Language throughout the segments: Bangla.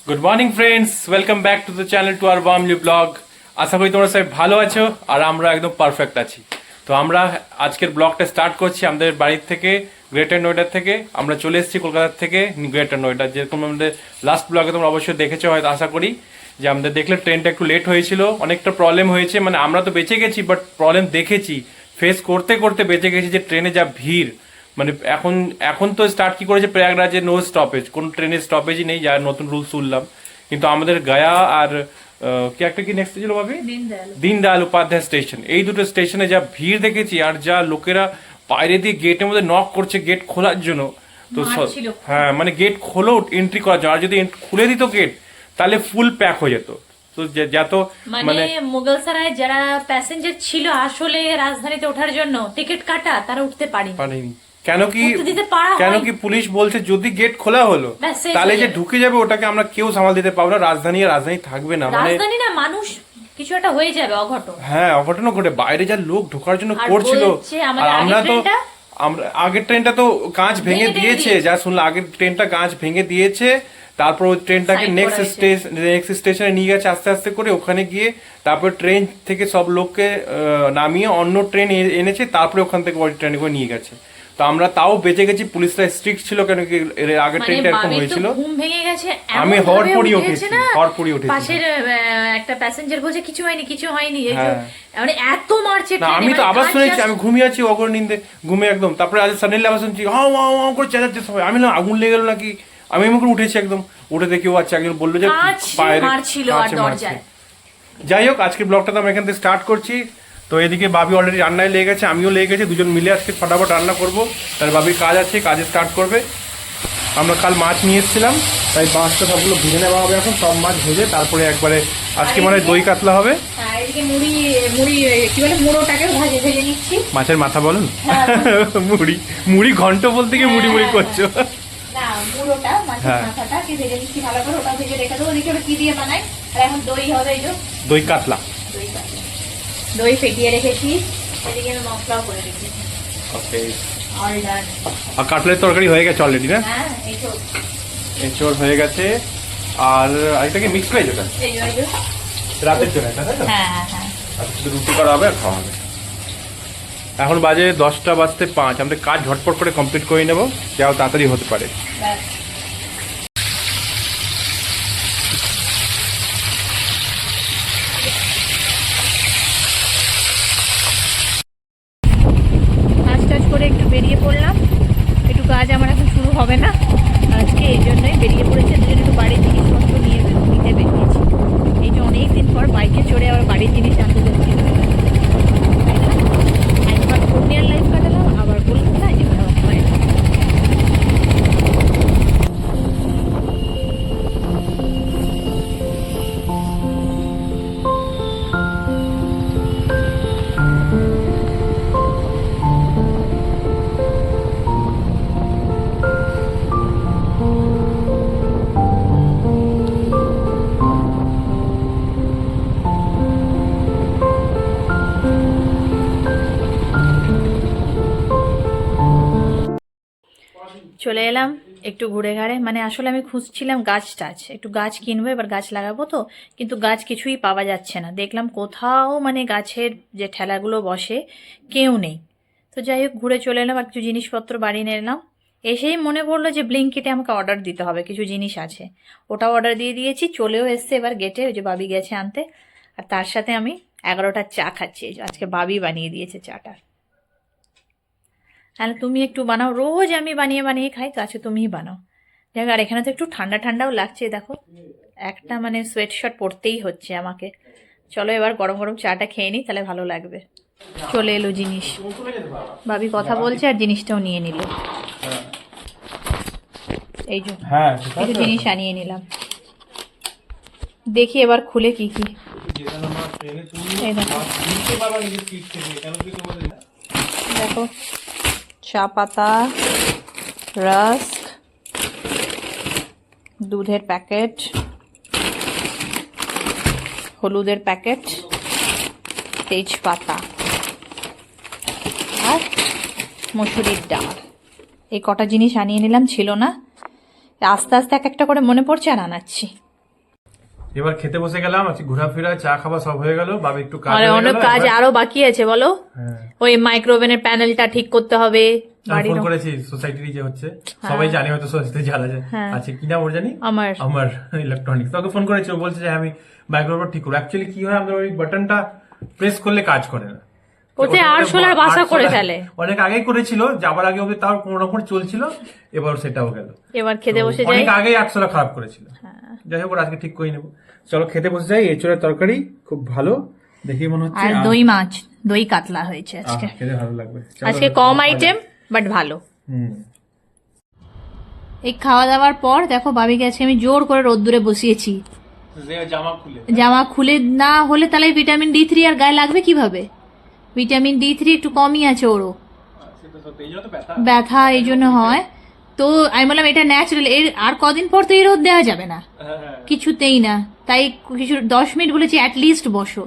Good morning friends, welcome back to the channel to আর ওয়ার্মলি ব্লগ। আশা করি তোমরা সবাই ভালো আছো আর আমরা একদম পারফেক্ট আছি। তো আমরা আজকের ব্লগটা স্টার্ট করছি আমাদের বাড়ির থেকে, গ্রেটার নোয়েডার থেকে। আমরা চলে এসেছি কলকাতার থেকে গ্রেটার নোয়েডা। যেরকম আমাদের লাস্ট ব্লগে তোমরা অবশ্যই দেখেছো হয়তো, আশা করি যে আমাদের দেখলে ট্রেনটা একটু লেট হয়েছিল, অনেকটা প্রবলেম হয়েছে। মানে আমরা তো বেঁচে গেছি, বাট প্রবলেম দেখেছি, ফেস করতে করতে বেঁচে গেছি। যে ট্রেনে যা ভিড়, মানে এখন এখন তো স্টার্ট কি করেছে প্রয়াগরাজে নো স্টপেজ, কোনো ট্রেনের স্টপেজই নেই, যা নতুন রুল শুনলাম। কিন্তু আমাদের গয়া আর কি একটা কি নেক্সট ছিল ভাবি, দীনদয়াল উপাধ্যায় স্টেশন, এই দুটো স্টেশনে যা ভিড় দেখেছি আর যা লোকেরা বাইরে দিয়ে গেটের মধ্যে নক করছে গেট খোলার জন্য। তো হ্যাঁ, মানে গেট খোলো এন্ট্রি করার জন্য, আর যদি খুলে দিত গেট তাহলে ফুল প্যাক হয়ে যেত। তো যত মানে মুঘলসরায় যারা প্যাসেঞ্জার ছিল আসলে রাজধানীতে ওঠার জন্য টিকিট কাটা, তারা উঠতে পারেনি। কেন কি পুলিশ বলছে যদি গেট খোলা হলো তাহলে যে ঢুকে যাবে ওটাকে আমরা কেউ সামাল দিতে পারবো না, রাজধানী থাকবে না, মানে রাজধানী না, মানুষ কিছু একটা হয়ে যাবে, অঘটন। হ্যাঁ, অঘটনও ঘটে, বাইরে যা লোক ঢোকার জন্য করছিল। আর আমরা আগের ট্রেনটা তো কাঁচ ভেঙে দিয়েছে, যা শুনলাম আগের ট্রেনটা কাঁচ ভেঙে দিয়েছে। তারপর ওই ট্রেনটাকে নেক্সট স্টেশনে নিয়ে গেছে আস্তে আস্তে করে, ওখানে গিয়ে তারপর ট্রেন থেকে সব লোককে নামিয়ে অন্য ট্রেন এনেছে, তারপরে ওখান থেকে ওই ট্রেনে করে নিয়ে গেছে। তো আমরা তাও বেঁচে গেছি, পুলিশরা স্ট্রিক্ট ছিল, কেন কি এর আগের ট্রেনটা এরকম হয়েছিল। ঘুম ভেঙে গেছে, আমি হড়পড়ি উঠেছি। পাশের একটা প্যাসেঞ্জার বলছে কিছু হয়নি মানে এত মারছে। আমি তো আবার শুনেছি, আমি ঘুমিয়ে আছি অগর নিন্দে ঘুমে একদম, তারপরে আজ সাডেনলি আবার শুনছি হাও হাও হাও করে চেঁচাচ্ছে সবাই। আমি না আগুন লেগে গেল নাকি, আমি এমন করে উঠেছি একদম, উঠে দেখি ও আচ্ছা একজন বললো যে পায়ের মারছিল আর দরজায়। যাই হোক, আজকের ব্লগটা তো আমি এখান থেকে স্টার্ট করছি। তো এদিকে ভাবি অলরেডি রান্নায় লেগে গেছে, আমিও লেগে গেছি, দুজন মিলে আজকে ফটাফট রান্না করবো। তার ভাবির কাজ আছে, কাজে স্টার্ট করবে। আমরা কাল মাছ নিয়ে এসেছিলাম, তাই মাছটা সবগুলো ভেজে নেওয়া হবে এখন, সব মাছ ভেজে তারপরে একবারে আজকে মানে দই কাতলা হবে। মাছের মাথা বলুন, মুড়ি ঘন্ট বলতে গিয়ে মুড়ি করছো। দই কাতলা, দই ফেটিয়ে রেখেছি, এদিকে আমি মশলাও করে রেখেছি। ওকে, আর কাটলের তরকারি হয়ে গেছে অলরেডি না? হ্যাঁ, এঁচোড় হয়ে গেছে। আর আরেকটা কি মিক্স ভেজ, ওটা রাতের জন্য, হ্যাঁ হ্যাঁ, শুধু রুটি করা হবে আর খাওয়া হবে। এখন বাজে 10:05, আমাদের কাজ ঝটপট করে কমপ্লিট করে নেবো, যাও তাড়াতাড়ি হতে পারে। একটু বেরিয়ে পড়লাম, একটু কাজ আমার এখন শুরু হবে না আজকে, এই জন্যই বেরিয়ে পড়েছে। দুজন একটু বাড়ির জিনিসপত্র নিতে বেরিয়েছি। এই যে অনেকদিন পর বাইকে চড়ে আবার বাড়ির জিনিস আনতে যাচ্ছি। একবার পুরুলিয়ার লাইফ কাটালাম, আবার কলকাতায় যেতে হবে। চলে এলাম একটু ঘুরে ঘাড়ে, মানে আসলে আমি খুঁজছিলাম গাছ টাছ, একটু গাছ কিনবো, এবার গাছ লাগাবো তো, কিন্তু গাছ কিছুই পাওয়া যাচ্ছে না। দেখলাম কোথাও মানে গাছের যে ঠেলাগুলো বসে কেউ নেই। তো যাই হোক, ঘুরে চলে এলাম আর কিছু জিনিসপত্র বাড়ি নিয়ে এলাম। এসেই মনে পড়লো যে ব্লিঙ্কিটে আমাকে অর্ডার দিতে হবে, কিছু জিনিস আছে, ওটাও অর্ডার দিয়ে দিয়েছি, চলেও এসছে এবার গেটে, ওই যে বাবি গেছে আনতে। আর তার সাথে আমি 11টার চা খাচ্ছি, আজকে বাবি বানিয়ে দিয়েছে চাটা। তাহলে তুমি একটু বানাও, রোজ আমি বানিয়ে বানিয়ে খাই, তো আজকে তুমিই বানাও। দেখ, আর এখানে তো একটু ঠান্ডা ঠান্ডাও লাগছে, দেখো একটা মানে সোয়েট শার্ট পরতেই হচ্ছে আমাকে। চলো এবার গরম গরম চাটা খেয়ে নিই, তাহলে ভালো লাগবে। চলে এলো জিনিস, ভাবি কথা বলছে আর জিনিসটাও নিয়ে নিল। এই যে কিছু জিনিস আনিয়ে নিলাম, দেখি এবার খুলে কি কি। দেখো, চা পাতা, রাস্ক, দুধের প্যাকেট, হলুদের প্যাকেট, তেজপাতা আর মসুরির ডাল, এই কটা জিনিস আনিয়ে নিলাম, ছিল না। আস্তে আস্তে এক একটা করে মনে পড়ছে আর আনাচ্ছি। এবার খেতে বসে গেলাম, আজকে ঘোরাফেরা চা খাওয়া সব হয়ে গেল, বাবা একটু কাজ আর হয়ে অনেক গেল, কাজ এবার- আরো বাকি আছে বলো। হ্যাঁ। ওই মাইক্রোওভেনের প্যানেলটা ঠিক করতে হবে আমি বাড়ির। ফোন করেছি সোসাইটির যে হচ্ছে, সবাই জানে হয়তো সোসাইটিতে জানা যায় হ্যাঁ। আছে কিনা ওর জানি, আমার আমার ইলেকট্রনিক্স তোকে ফোন করেছে, ও বলছে যে আমি মাইক্রোওয়েভ ঠিক করবো। অ্যাকচুয়ালি কি হয়, আমাদের ওই বাটনটা প্রেস করলে কাজ করে না, ওতে আরশোলার বাসা করে ফেলে। অনেক আগেই করেছিল, যাবার আগে অব্দি তাও কোনো রকম চলছিল, এবার সেটাও গেল। এবার খেতে তো বসে যাই। অনেক আগেই আরশোলা খারাপ করেছিল, যাই হোক ওর আজকে ঠিক করে নেবো। চলো খেতে বসে যাই। এঁচোড়ের তরকারি খুব ভালো, দেখি মনে হচ্ছে আর দই মাছ, দই কাতলা হয়েছে আজকে। খেতে ভালো লাগবে। চলো, আজকে কম আইটেম বাট ভালো। হুম। এই খাওয়া দাওয়ার পর দেখো বাবিকে আজকে আমি জোর করে রোদ্দুরে বসিয়েছি। জামা খুলে জামা খুলে না হলে তাহলে ভিটামিন D3 আর গায়ে লাগবে কিভাবে? ভিটামিন D3 একটু কমই আছে ওরও, ব্যথা এই জন্য হয়। তো আমি বললাম এটা ন্যাচারাল, এর আর কদিন পর তো এই রোদ দেওয়া যাবে না কিছুতেই না, তাই কিছু 10 মিনিট বলেছি অ্যাটলিস্ট বসো,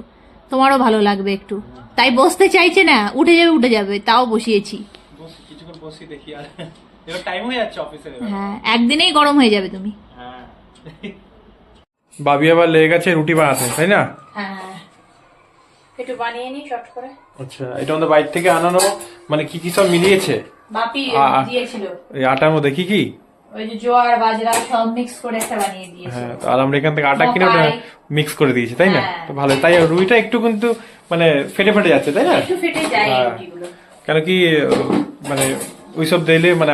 তোমারও ভালো লাগবে একটু। তাই বসতে চাইছে না, উঠে যাবে তাও বসিয়েছি। কিছুক্ষণ বসি দেখি, আর এবার টাইম হয়ে যাচ্ছে অফিসে। হ্যাঁ, একদিনেই গরম হয়ে যাবে তুমি। বাবি আবার লেগে গেছে রুটি বানাতে, তাই না? হ্যাঁ, একটু বানিয়ে নি শর্ট করে। আচ্ছা, এটা আমাদের বাইরে থেকে আনানো, মানে কি কি সব মিলিয়েছে বাপি দিয়েছিল এই আটার মধ্যে, কি কি? ওই যে জোয়ার বাজরা সব মিক্স করে একটা বানিয়ে দিয়েছে। হ্যাঁ, তো আর আমরা এখান থেকে আটা কিনে ওটা মকাই। মিক্স করে দিয়েছি, তাই না? হ্যাঁ। তো ভালো, তাই রুইটা একটু কিন্তু মানে ফেটে ফেটে যাচ্ছে, তাই না? একটু ফেটে যায় এই হ্যাঁ। রুটিগুলো। কেন কি মানে ওইসব দিলে মানে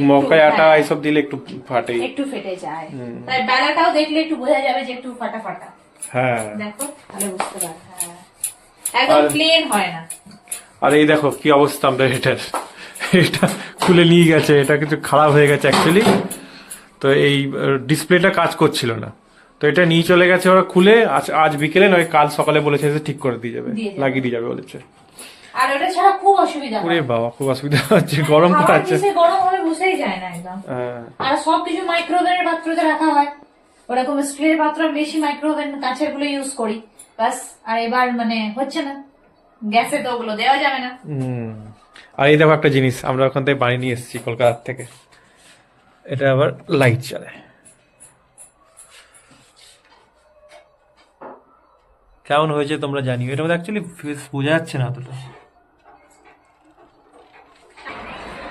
মকাই আটা হ্যাঁ। এইসব দিলে একটু ফাটে। একটু ফেটে যায়, তাই বেলাটাও দেখলে একটু বোঝা যাবে যে একটু ফাটা ফাটা। হ্যাঁ, দেখো তাহলে বুঝতে পারবে। হ্যাঁ, একদম প্লেন হয় না। আর এই দেখো কি অবস্থা আমাদের এটার, এটা খুলে নিয়ে গেছে, এটা কিছু খারাপ হয়ে গেছে অ্যাকচুয়ালি। তো এই ডিসপ্লেটা কাজ করছিল না, তো এটা নিয়ে চলে গেছে ওরা খুলে, আজ বিকেলে নয় কাল সকালে বলেছে যে ঠিক করে দিয়ে যাবে, দিয়ে যাবে। লাগিয়ে দিয়ে যাবে বলেছে। আর ওটা ছাড়া খুব অসুবিধা ওরে হয়। বাবা, খুব অসুবিধা হচ্ছে, গরম খাবার করাচ্ছে। কিসে গরম হবে বুঝতেই যায় না একদম। হ্যাঁ। আর সবকিছু মাইক্রোওভেনের পাত্রতে রাখা হয়, ওরকম স্টিলের পাত্র, বেশি মাইক্রোওভেন কাঁচের গুলো ইউজ করি বাস। আর এবার মানে হচ্ছে না, গ্যাসে তো ওগুলো দেওয়া যাবে না। আর এই দেখো একটা জিনিস আমরা ওখান থেকে বানিয়ে নিয়ে এসেছি কলকাতা থেকে, এটা আবার লাইট চলে। কেমন হয়েছে তোমরা জানিও, এটা অ্যাকচুয়ালি বোঝা যাচ্ছে না অতটা।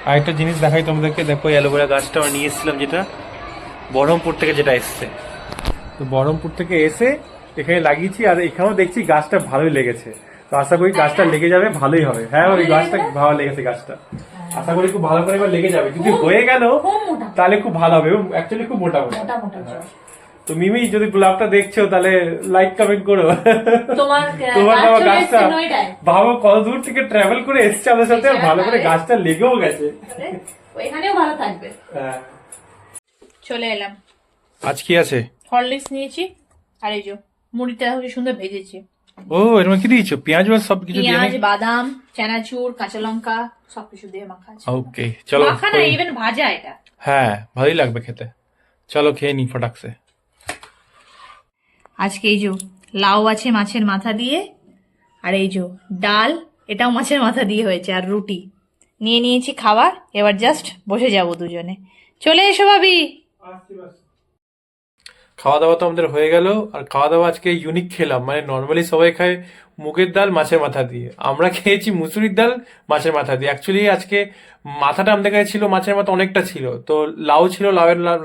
আর একটা জিনিস দেখাই তোমাদেরকে, দেখো অ্যালোভেরা গাছটা আমরা নিয়ে এসেছিলাম, যেটা বহরমপুর থেকে যেটা এসছে। তো বহরমপুর থেকে এসে এখানে লাগিয়েছি, আর এখানেও দেখছি গাছটা ভালোই লেগেছে। তো আশা করি গাছটা লেগে যাবে, ভালোই হবে। হ্যাঁ, ওই গাছটা ভালো লেগেছে, গাছটা আশা করি খুব ভালো করে এবার লেগে যাবে। যদি হয়ে গেল খুব মোটা তাহলে খুব ভালো হবে, অ্যাকচুয়ালি খুব মোটা মোটা। মোটা মোটা জল। তো মিমি যদি ব্লগটা দেখছো তাহলে লাইক কমেন্ট করো। তোমার তোমার গাছ দেওয়া চলে গাছটা এসছে নয়টায়। ভাবো কত দূর থেকে ট্রাভেল করে এসছে আমাদের সাথে, আর ভালো করে গাছটা লেগেও গেছে। ওইখানেও ভালো থাকবে। হ্যাঁ। চলে এলাম, আজ কি আছে? হরলিক্স নিয়েছি, আর এই যে মুড়িটা কি সুন্দর ভেজেছি। ও, এর মধ্যে কি দিয়েছো? পেঁয়াজ বা সবকিছু দিয়ে? পেঁয়াজ, বাদাম, চানাচুর, কাঁচা লঙ্কা সবকিছু দিয়ে মাখা আছে। ওকে, চলো। মাখা না, ইভেন ভাজা এটা। হ্যাঁ, ভালোই লাগবে খেতে। চলো খেয়ে নি ফটাকসে। আজকে এই যে লাউ আছে মাছের মাথা দিয়ে, আর এই যে ডাল, এটাও মাছের মাথা দিয়ে হয়েছে, আর রুটি নিয়ে নিয়েছি খাবার। এবার জাস্ট বসে যাব দুজনে। চলে এসো ভাবি। খাওয়া দাওয়া তো আমাদের হয়ে গেল, আর খাওয়া দাওয়া আজকে ইউনিক খেলাম, মানে নর্মালি সবাই খায় মুগের ডাল মাছের মাথা দিয়ে, আমরা খেয়েছি মুসুরির ডাল মাছের মাথা দিয়ে। অ্যাকচুয়ালি আজকে মাথাটা আমাদের কাছে ছিল, মাছের মাথা অনেকটা ছিল, তো লাউ ছিল,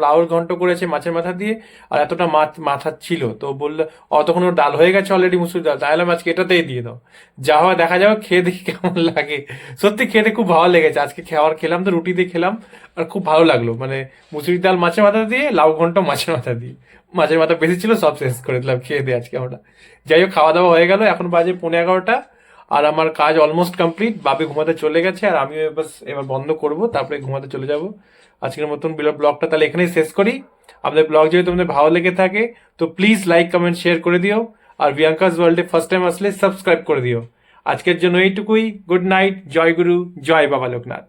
লাউর ঘন্ট করেছে মাছের মাথা দিয়ে, আর এতটা মাথা ছিল, তো বললো তখন ওর ডাল হয়ে গেছে অলরেডি মুসুরির ডাল, তাহলে আজকে এটাতেই দিয়ে দাও, যা হয় দেখা যাবে, খেয়ে দেখি কেমন লাগে। সত্যি খেতে খুব ভালো লেগেছে, আজকে খেলাম তো রুটি দিয়ে খেলাম, আর খুব ভালো লাগলো, মানে মুসুরির ডাল মাছের মাথা দিয়ে, লাউ ঘন্ট মাছের মাথা দিয়ে, মাছের মাথা বেশি ছিল সব শেষ করে দিলাম খেয়ে দিয়ে আজকে আমরা। যাই হোক, খাওয়া দাওয়া হয়ে গেল, এখন বাজে 11:15, আর আমার কাজ অলমোস্ট কমপ্লিট। বাবি ঘুমাতে চলে গেছে, আর আমি এবার বন্ধ করব, তারপরে ঘুমাতে চলে যাব। আজকের মতন ব্লগটা তাহলে এখানেই শেষ করি। আমাদের ব্লগ যদি তোমাদের ভালো লেগে থাকে তো প্লিজ লাইক কমেন্ট শেয়ার করে দিও, আর বিয়াঙ্কাস ওয়ার্ল্ডে ফার্স্ট টাইম আসলে সাবস্ক্রাইব করে দিও। আজকের জন্য এইটুকুই। গুড নাইট, জয় গুরু, জয় বাবা লোকনাথ।